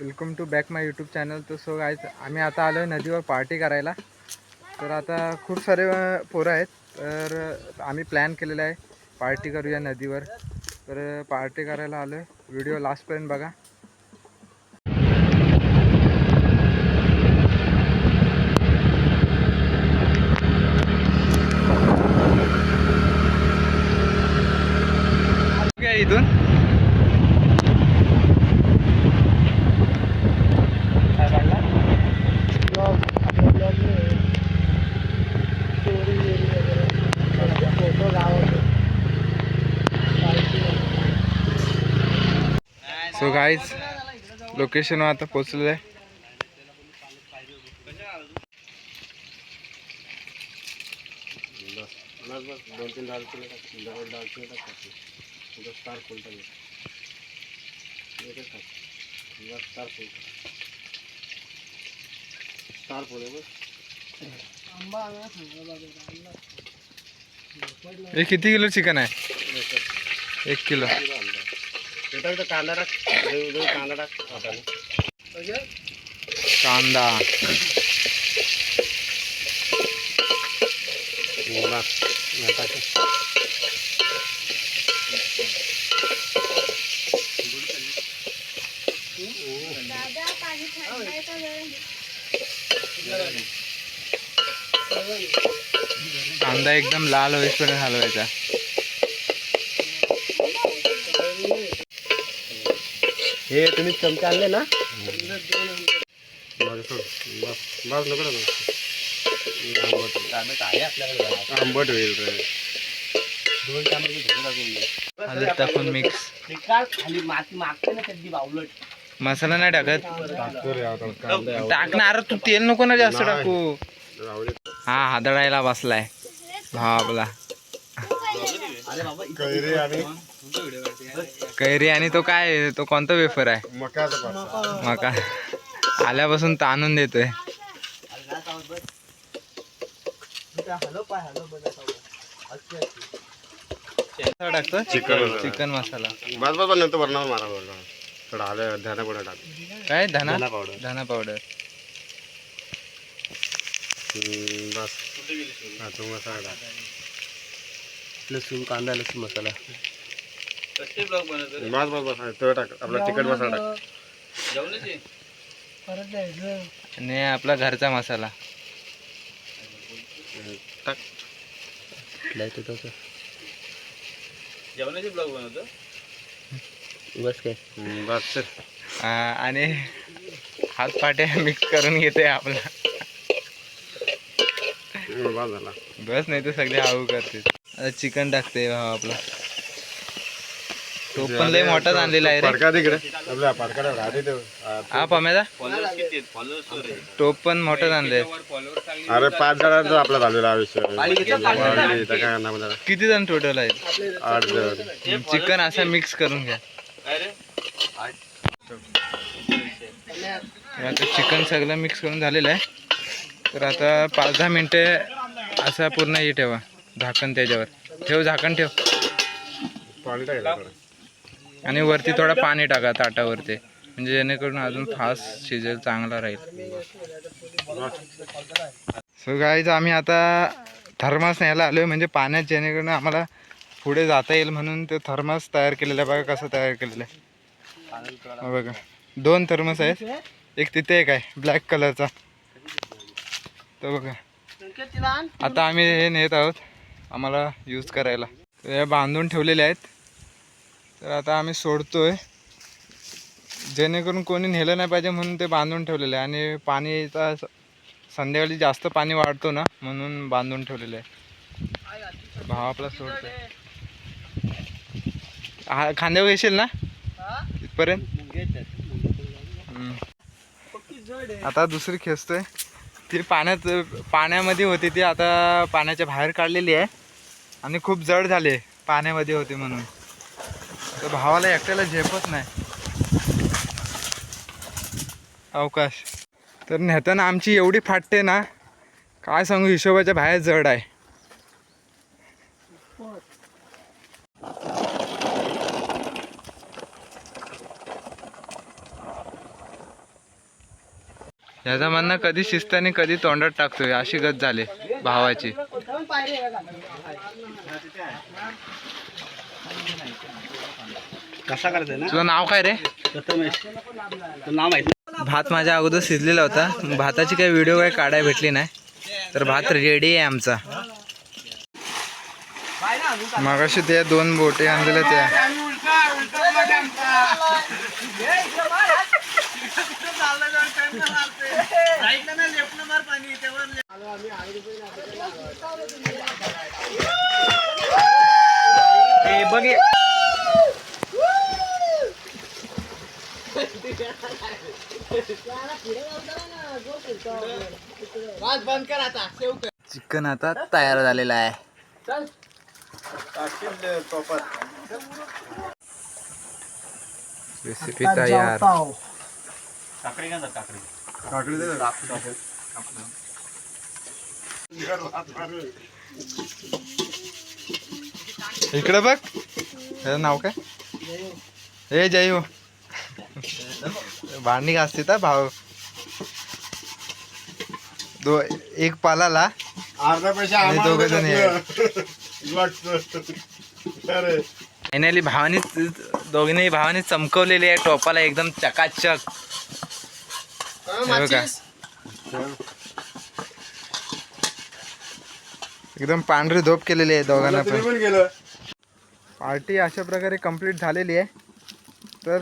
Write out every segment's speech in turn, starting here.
Welcome to back my YouTube channel. तर so guys आम्ही आता आलो आहे नदीवर पार्टी करायला. तर आता खूप सारे पोरं आहेत. तर आम्ही प्लॅन केलेला आहे पार्टी करूया नदीवर. तर पार्टी करायला आलो आहे. व्हिडिओ लास्टपर्यंत बघा. इथून सो गाईज लोकेशनवर आता पोचलेलं आहे. हे किती किलो चिकन आहे? 1 किलो. कांदा कांदा एकदम लाल होईपर्यंत हलवायचा. हे तुम्ही चमचे आणले ना? आंबट होईल रे. हळद टाकून मिक्स. खाली माती मागते ना कधी बावलट. मसाला नाही टाकत. टाकणार तू. तेल नको ना जास्त टाकू. हा हादळायला बसलाय भाव आपला. कैरी आणि तो काय, तो कोणता वेफर आहे? मका. आल्यापासून ताणून देतोय. टाकतो चिकन मसाला. नंतर वरणावर मारा थोडा आलं. धना पावडर टाक. काय? धना पावडर. धना पावडर. बस तो मसाला टाक. लसूण कांदा लसूण मसाला. बस बस बस तो टाक. आपला तिखट मसाला टाक. आणि आपला घरचा मसाला टाक. जेवणाचे ब्लॉग बनवतो बस काय. बस आणि हात पाट्या मिक्स करून घेते आपला. झाला बस नाही तर सगळे हाऊ करते. आता चिकन टाकते भाव आपला. तो पण लय मोठाच आणलेला आहे रे. हा पम्याचा टोप पण मोठाच आणले. अरे 5 जणांचा आपला झालेला आयुष्य. किती जण टोटल आहेत? 8 जण. चिकन असं मिक्स करून घ्या. आता चिकन सगळं मिक्स करून झालेलं आहे. तर आता 5-10 मिनटे असा पूर्ण हे ठेवा. झाकण त्याच्यावर ठेव. झाकण ठेव. आणि वरती थोडा पाणी टाका ताटावरती, म्हणजे जेणेकरून अजून फास्ट शिजेल, चांगला राहील. सो गाईज आम्ही आता थर्मास न्यायला आलो आहे, म्हणजे पाण्यात, जेणेकरून आम्हाला पुढे जाता येईल म्हणून ते थर्मास तयार केलेलं आहे. बघा कसं तयार केलेलं आहे. बघा 2 थर्मस आहेत. एक तिथे एक आहे ब्लॅक कलरचा. तर बघा आता आम्ही हे नेत आहोत आम्हाला यूज करायला. हे बांधून ठेवलेले आहेत. तर आता आम्ही सोडतोय, जेणेकरून कोणी नेलं नाही पाहिजे म्हणून ते बांधून ठेवलेलं आहे. आणि पाणीचा संध्याकाळी जास्त पाणी वाढतो ना, म्हणून बांधून ठेवलेलं आहे. भाव आपला सोडतोय. हा खांद्यावर घेशील ना इथपर्यंत. आता दुसरी खेचतोय. ती पाण्यामध्ये होती, ती आता पाण्याच्या बाहेर काढलेली आहे. आणि खूप जड झाले पाण्यामध्ये होते म्हणून. तर भावाला एकट्याला झेपत नाही अवकाश. तर नेताना आमची एवढी फाटते ना, काय सांगू, हिशोबाच्या बाहेर जड आहे. ह्याचा म्हणणं कधी शिस्त आणि कधी तोंडात टाकतोय अशी गत झाले भावाची. कसा करते ना तुझं नाव काय रे? प्रथमेश नाव माहिती भात माझ्या अगोदर शिजलेला होता. भाताची काही व्हिडिओ काही काढायला भेटली नाही, तर भात रेडी आहे आमचा. मगाशी त्या 2 बोटे आणलेल्या त्या. बघ चिकन आता तयार झालेला आहे. रेसिपी तयार. काकडी का काकडी इकडे बघ. त्याचं नाव काय? हे जय हो. भांडी घासते तर भाऊ. एक पालाला अर्धा पैसा आणि आम्हाला दोघं जण अरे फायनली दोघींनी भावानी चमकवलेली आहे टोपाला एकदम चकाचक. हे बघा. एकदम पांढरी धोप केलेली आहे दोघांना पण. पण गेलं. पार्टी अशा प्रकारे कंप्लीट झालेली आहे. तर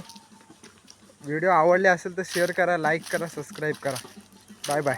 व्हिडिओ आवडले असेल तर शेअर करा, लाईक करा, सबस्क्राईब करा. Bye bye.